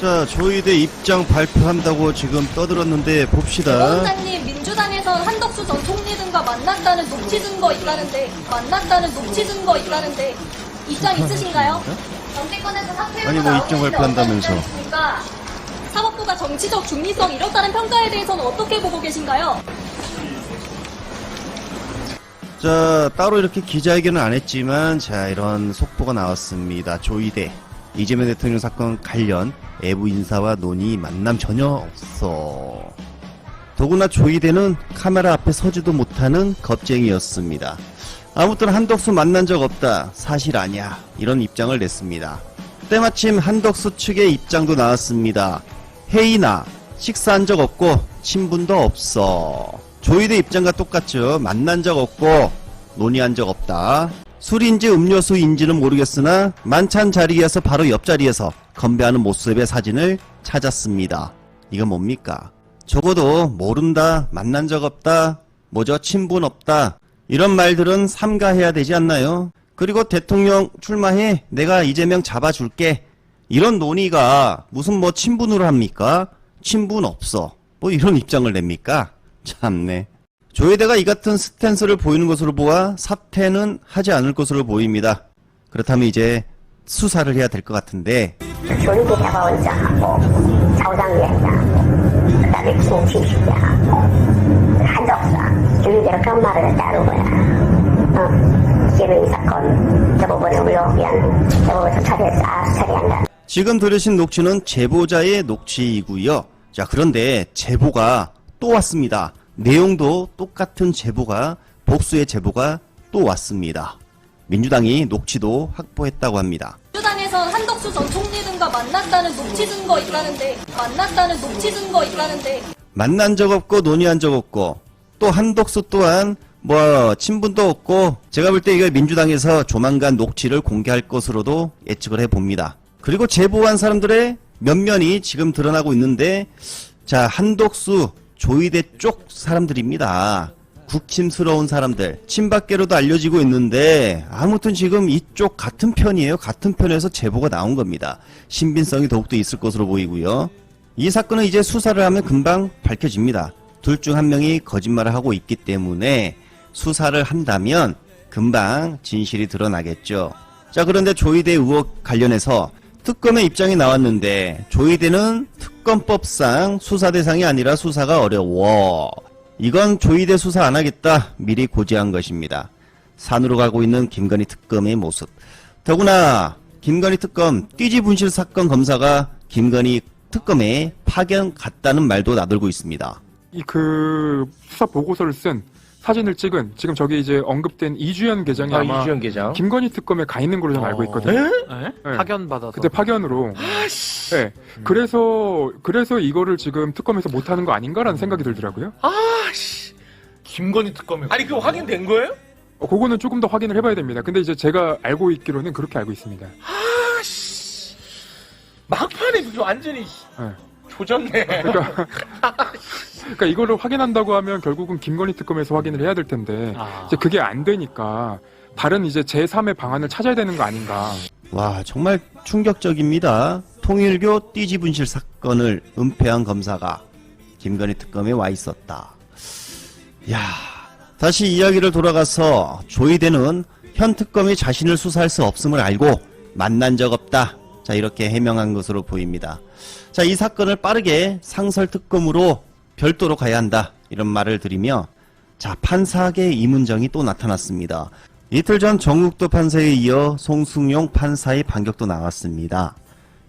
자, 조이대 입장 발표한다고 지금 떠들었는데 봅시다. 원장님, 민주당에선 한덕수 전 총리 등과 만났다는 녹취 증거 있다는데 입장 있으신가요? 정치권에서 사퇴로 아니, 뭐 입장 발표한다면서. 사법부가 정치적 중립성 이렇다는 평가에 대해서는 어떻게 보고 계신가요? 자, 따로 이렇게 기자회견은 안 했지만, 자, 이런 속보가 나왔습니다. 조이대 이재명 대통령 사건 관련 외부 인사와 논의 만남 전혀 없어. 더구나 조이대는 카메라 앞에 서지도 못하는 겁쟁이였습니다. 아무튼 한덕수 만난 적 없다, 사실 아니야, 이런 입장을 냈습니다. 때마침 한덕수 측의 입장도 나왔습니다. 회의나 식사한 적 없고 친분도 없어. 조이대 입장과 똑같죠. 만난 적 없고 논의한 적 없다. 술인지 음료수인지는 모르겠으나 만찬 자리에서 바로 옆자리에서 건배하는 모습의 사진을 찾았습니다. 이건 뭡니까? 적어도 모른다, 만난 적 없다, 뭐죠, 친분 없다, 이런 말들은 삼가해야 되지 않나요? 그리고 대통령 출마해, 내가 이재명 잡아줄게, 이런 논의가 무슨 뭐 친분으로 합니까? 친분 없어, 뭐 이런 입장을 냅니까? 참네. 조이대가 이 같은 스탠스를 보이는 것으로 보아 사퇴는 하지 않을 것으로 보입니다. 그렇다면 이제 수사를 해야 될 것 같은데, 조이대 대법원장하고 차우장위원장하고 그다음에 김치식장하고 한덕수하고 조이대가 그런 말을 따른 거야. 이재명 사건 대법원에 의혹이한 대법원에서 처리한다. 지금 들으신 녹취는 제보자의 녹취이고요. 자, 그런데 제보가 또 왔습니다. 내용도 똑같은 제보가, 복수의 제보가 또 왔습니다. 민주당이 녹취도 확보했다고 합니다. 민주당에선 한덕수 전 총리 등과 만났다는 녹취 증거 있다는데 만난 적 없고 논의한 적 없고, 또 한덕수 또한 뭐 친분도 없고, 제가 볼 때 이거 민주당에서 조만간 녹취를 공개할 것으로도 예측을 해봅니다. 그리고 제보한 사람들의 면면이 지금 드러나고 있는데, 자, 한덕수 조이대 쪽 사람들입니다. 국힘스러운 사람들, 친박계로도 알려지고 있는데, 아무튼 지금 이쪽 같은 편이에요. 같은 편에서 제보가 나온 겁니다. 신빙성이 더욱더 있을 것으로 보이고요. 이 사건은 이제 수사를 하면 금방 밝혀집니다. 둘 중 한 명이 거짓말을 하고 있기 때문에 수사를 한다면 금방 진실이 드러나겠죠. 자, 그런데 조이대 의혹 관련해서 특검의 입장이 나왔는데, 조이대는 특검법상 수사 대상이 아니라 수사가 어려워. 이건 조이대 수사 안 하겠다, 미리 고지한 것입니다. 산으로 가고 있는 김건희 특검의 모습. 더구나 김건희 특검 띠지분실 사건 검사가 김건희 특검에 파견 갔다는 말도 나돌고 있습니다. 그 수사 보고서를 쓴, 사진을 찍은, 지금 저기 이제 언급된 이주연 계장이 아마 이주연 계장. 김건희 특검에 가 있는 걸로 저는 알고 있거든요. 네? 파견 받아서. 그때 파견으로. 네. 그래서 이거를 지금 특검에서 못 하는 거 아닌가라는 생각이 들더라고요. 아씨. 김건희 특검에. 아니 그거 확인된 거예요? 그거는 조금 더 확인을 해봐야 됩니다. 근데 이제 제가 알고 있기로는 그렇게 알고 있습니다. 아씨. 막판에 완전히 네. 조졌네. 그러니까 이거를 확인한다고 하면 결국은 김건희 특검에서 확인을 해야 될 텐데, 이제 그게 안 되니까 다른 이제 제3의 방안을 찾아야 되는 거 아닌가. 와, 정말 충격적입니다. 통일교 띠지분실 사건을 은폐한 검사가 김건희 특검에 와 있었다. 야, 다시 이야기를 돌아가서 조이대는 현 특검이 자신을 수사할 수 없음을 알고 만난 적 없다, 자, 이렇게 해명한 것으로 보입니다. 자, 이 사건을 빠르게 상설특검으로 별도로 가야 한다, 이런 말을 드리며, 자, 판사계 이문정이 또 나타났습니다. 이틀 전 정욱도 판사에 이어 송승용 판사의 반격도 나왔습니다.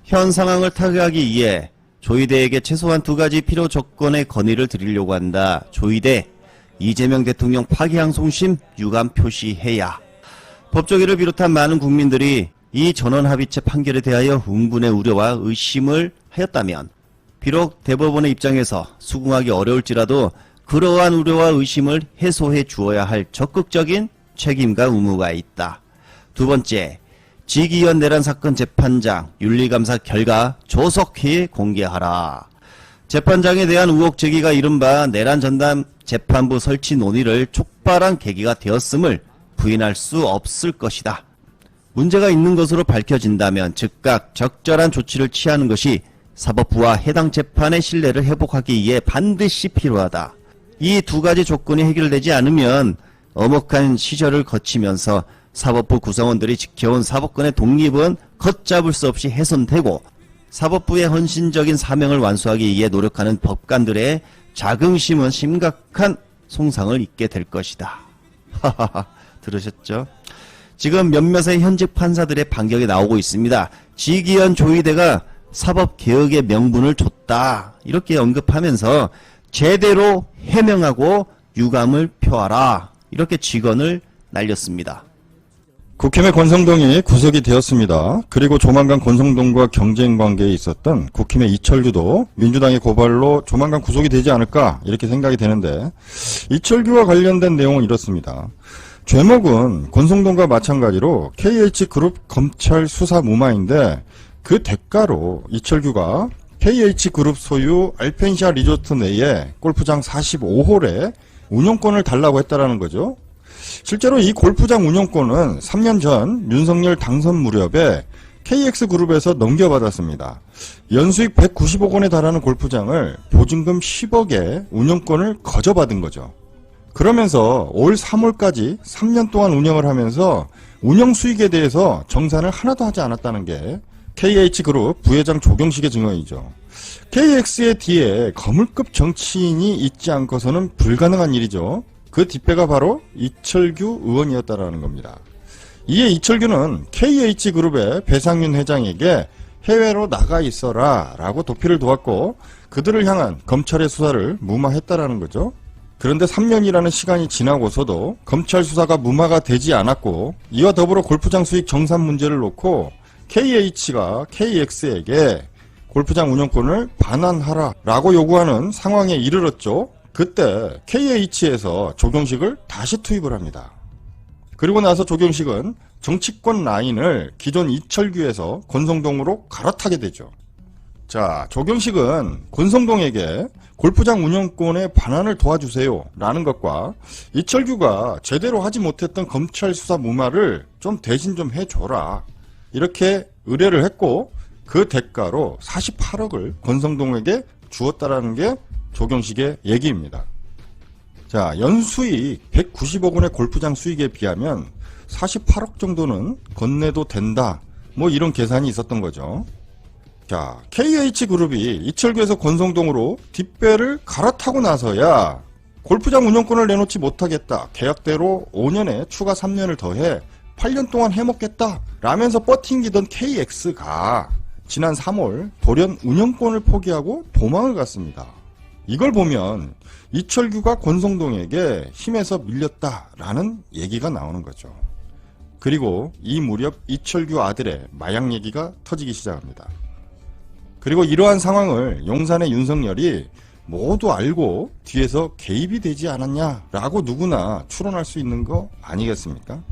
현 상황을 타개하기 위해 조이대에게 최소한 2가지 필요 조건의 건의를 드리려고 한다. 조이대, 이재명 대통령 파기항송심 유감 표시해야. 법조계를 비롯한 많은 국민들이 이 전원합의체 판결에 대하여 흥분의 우려와 의심을 하였다면, 비록 대법원의 입장에서 수긍하기 어려울지라도 그러한 우려와 의심을 해소해 주어야 할 적극적인 책임과 의무가 있다. 두 번째, 지기현 내란 사건 재판장 윤리감사 결과 조속히 공개하라. 재판장에 대한 의혹 제기가 이른바 내란 전담 재판부 설치 논의를 촉발한 계기가 되었음을 부인할 수 없을 것이다. 문제가 있는 것으로 밝혀진다면 즉각 적절한 조치를 취하는 것이 사법부와 해당 재판의 신뢰를 회복하기 위해 반드시 필요하다. 이 두 가지 조건이 해결되지 않으면 엄혹한 시절을 거치면서 사법부 구성원들이 지켜온 사법권의 독립은 걷잡을 수 없이 훼손되고 사법부의 헌신적인 사명을 완수하기 위해 노력하는 법관들의 자긍심은 심각한 손상을 입게 될 것이다. 하하하, 들으셨죠? 지금 몇몇의 현직 판사들의 반격이 나오고 있습니다. 지기현 조의대가 사법개혁의 명분을 줬다, 이렇게 언급하면서 제대로 해명하고 유감을 표하라, 이렇게 직언을 날렸습니다. 국힘의 권성동이 구속이 되었습니다. 그리고 조만간 권성동과 경쟁 관계에 있었던 국힘의 이철규도 민주당의 고발로 조만간 구속이 되지 않을까, 이렇게 생각이 되는데, 이철규와 관련된 내용은 이렇습니다. 죄목은 권성동과 마찬가지로 KH그룹 검찰 수사 무마인데, 그 대가로 이철규가 KH그룹 소유 알펜시아 리조트 내에 골프장 45홀에 운영권을 달라고 했다라는 거죠. 실제로 이 골프장 운영권은 3년 전 윤석열 당선 무렵에 KX그룹에서 넘겨받았습니다. 연수익 190억 원에 달하는 골프장을 보증금 10억에 운영권을 거저받은 거죠. 그러면서 올 3월까지 3년 동안 운영을 하면서 운영 수익에 대해서 정산을 하나도 하지 않았다는 게 KH그룹 부회장 조경식의 증언이죠. KX의 뒤에 거물급 정치인이 있지 않고서는 불가능한 일이죠. 그 뒷배가 바로 이철규 의원이었다라는 겁니다. 이에 이철규는 KH그룹의 배상윤 회장에게 해외로 나가 있어라 라고 도피를 도왔고, 그들을 향한 검찰의 수사를 무마했다라는 거죠. 그런데 3년이라는 시간이 지나고서도 검찰 수사가 무마가 되지 않았고, 이와 더불어 골프장 수익 정산 문제를 놓고 KH가 KX에게 골프장 운영권을 반환하라 라고 요구하는 상황에 이르렀죠. 그때 KH에서 조경식을 다시 투입을 합니다. 그리고 나서 조경식은 정치권 라인을 기존 이철규에서 권성동으로 갈아타게 되죠. 자, 조경식은 권성동에게 골프장 운영권의 반환을 도와주세요 라는 것과 이철규가 제대로 하지 못했던 검찰 수사 무마를 좀 대신 좀 해줘라, 이렇게 의뢰를 했고, 그 대가로 48억을 권성동에게 주었다라는 게 조경식의 얘기입니다. 자, 연수익 190억 원의 골프장 수익에 비하면 48억 정도는 건네도 된다, 뭐 이런 계산이 있었던 거죠. 자, KH그룹이 이철규에서 권성동으로 뒷배를 갈아타고 나서야 골프장 운영권을 내놓지 못하겠다, 계약대로 5년에 추가 3년을 더해 8년 동안 해먹겠다 라면서 버팅기던 KX가 지난 3월 돌연 운영권을 포기하고 도망을 갔습니다. 이걸 보면 이철규가 권성동에게 힘에서 밀렸다라는 얘기가 나오는 거죠. 그리고 이 무렵 이철규 아들의 마약 얘기가 터지기 시작합니다. 그리고 이러한 상황을 용산의 윤석열이 모두 알고 뒤에서 개입이 되지 않았냐라고 누구나 추론할 수 있는 거 아니겠습니까?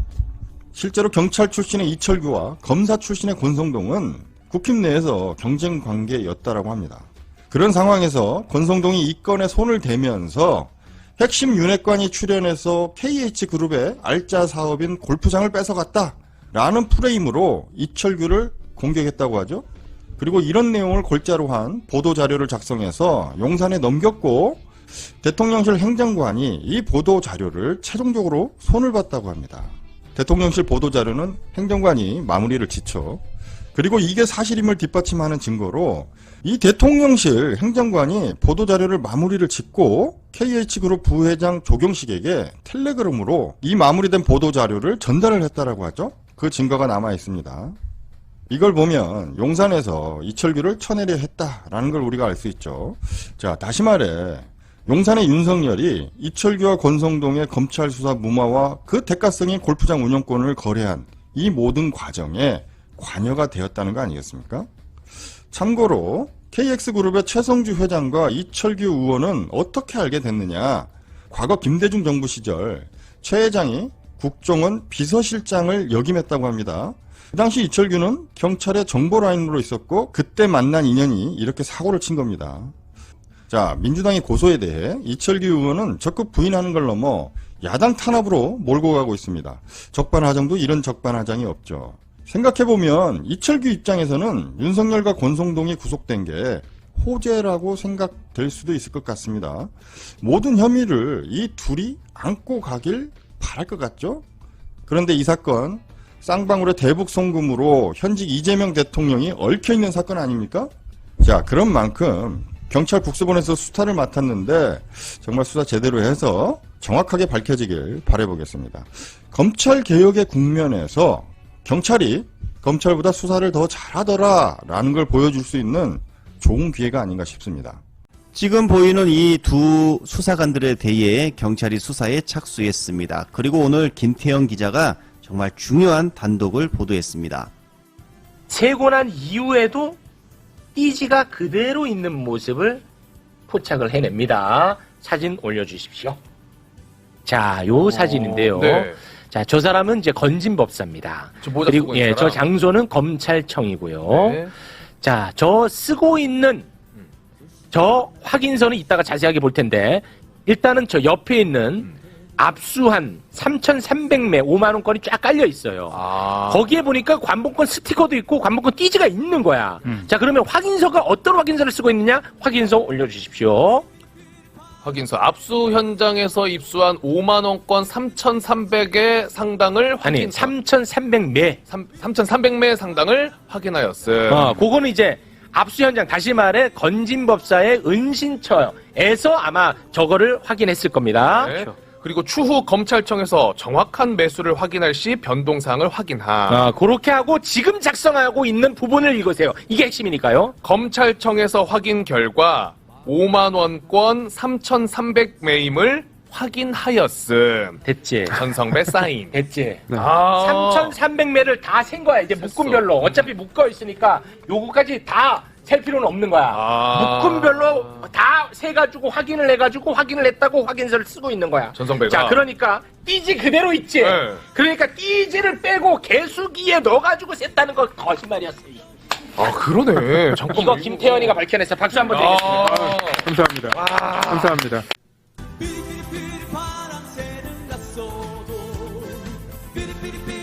실제로 경찰 출신의 이철규와 검사 출신의 권성동은 국힘 내에서 경쟁 관계였다라고 합니다. 그런 상황에서 권성동이 이 건에 손을 대면서 핵심 윤핵관이 출연해서 KH그룹의 알짜 사업인 골프장을 뺏어갔다 라는 프레임으로 이철규를 공격했다고 하죠. 그리고 이런 내용을 골자로 한 보도자료를 작성해서 용산에 넘겼고, 대통령실 행정관이 이 보도자료를 최종적으로 손을 봤다고 합니다. 대통령실 보도자료는 행정관이 마무리를 지쳐, 그리고 이게 사실임을 뒷받침하는 증거로 이 대통령실 행정관이 보도자료를 마무리를 짓고 KH그룹 부회장 조경식에게 텔레그램으로 이 마무리된 보도자료를 전달을 했다라고 하죠. 그 증거가 남아 있습니다. 이걸 보면 용산에서 이철규를 쳐내려 했다라는 걸 우리가 알 수 있죠. 자, 다시 말해 용산의 윤석열이 이철규와 권성동의 검찰 수사 무마와 그 대가성의 골프장 운영권을 거래한 이 모든 과정에 관여가 되었다는 거 아니겠습니까? 참고로 KX그룹의 최성주 회장과 이철규 의원은 어떻게 알게 됐느냐? 과거 김대중 정부 시절 최 회장이 국정원 비서실장을 역임했다고 합니다. 그 당시 이철규는 경찰의 정보라인으로 있었고, 그때 만난 인연이 이렇게 사고를 친 겁니다. 자, 민주당의 고소에 대해 이철규 의원은 적극 부인하는 걸 넘어 야당 탄압으로 몰고 가고 있습니다. 적반하장도 이런 적반하장이 없죠. 생각해보면 이철규 입장에서는 윤석열과 권성동이 구속된 게 호재라고 생각될 수도 있을 것 같습니다. 모든 혐의를 이 둘이 안고 가길 바랄 것 같죠? 그런데 이 사건 쌍방울의 대북 송금으로 현직 이재명 대통령이 얽혀있는 사건 아닙니까? 자, 그런 만큼 경찰 국수본에서 수사를 맡았는데 정말 수사 제대로 해서 정확하게 밝혀지길 바라보겠습니다. 검찰 개혁의 국면에서 경찰이 검찰보다 수사를 더 잘하더라라는 걸 보여줄 수 있는 좋은 기회가 아닌가 싶습니다. 지금 보이는 이 두 수사관들에 대해 경찰이 수사에 착수했습니다. 그리고 오늘 김태형 기자가 정말 중요한 단독을 보도했습니다. 세고 난 이후에도 띠지가 그대로 있는 모습을 포착을 해냅니다. 사진 올려주십시오. 자, 요 사진인데요. 네. 자, 저 사람은 이제 건진법사입니다. 저 모자 그리고 쓰고 있는 저 사람. 장소는 검찰청이고요. 네. 자, 저 쓰고 있는 저 확인서는 이따가 자세하게 볼 텐데 일단은 저 옆에 있는 압수한 3,300매 5만 원권이 쫙 깔려 있어요. 거기에 보니까 관복권 스티커도 있고 관복권 띠지가 있는 거야. 자, 그러면 확인서가 어떤 확인서를 쓰고 있느냐? 확인서 올려주십시오. 확인서 압수 현장에서 입수한 5만 원권 3,300의 상당을 아니, 3,300매. 3,300매 상당을 확인하였음. 그거는 이제 압수 현장, 다시 말해 건진법사의 은신처에서 아마 저거를 확인했을 겁니다. 네. 그리고 추후 검찰청에서 정확한 매수를 확인할 시 변동사항을 확인함. 그렇게 하고 지금 작성하고 있는 부분을 읽으세요. 이게 핵심이니까요. 검찰청에서 확인 결과 5만 원권 3,300매임을 확인하였음. 됐지. 전성배 사인. 됐지. 네. 3,300매를 다 센 거야. 이제 묶음별로. 어차피 묶어 있으니까 요거까지 다 셀 필요는 없는 거야. 묶음별로 다 세가지고 확인을 했다고 확인서를 쓰고 있는 거야. 전성배가. 자, 그러니까 띠지 그대로 있지. 네. 그러니까 띠지를 빼고 개수기에 넣어가지고 셌다는 거 거짓말이었어. 그러네. 잠깐만. 이거 김태현이가 밝혀냈어. 박수 한번 드리겠습니다. 감사합니다. 감사합니다. 바람 새는 갔어도 삐리삐리삐리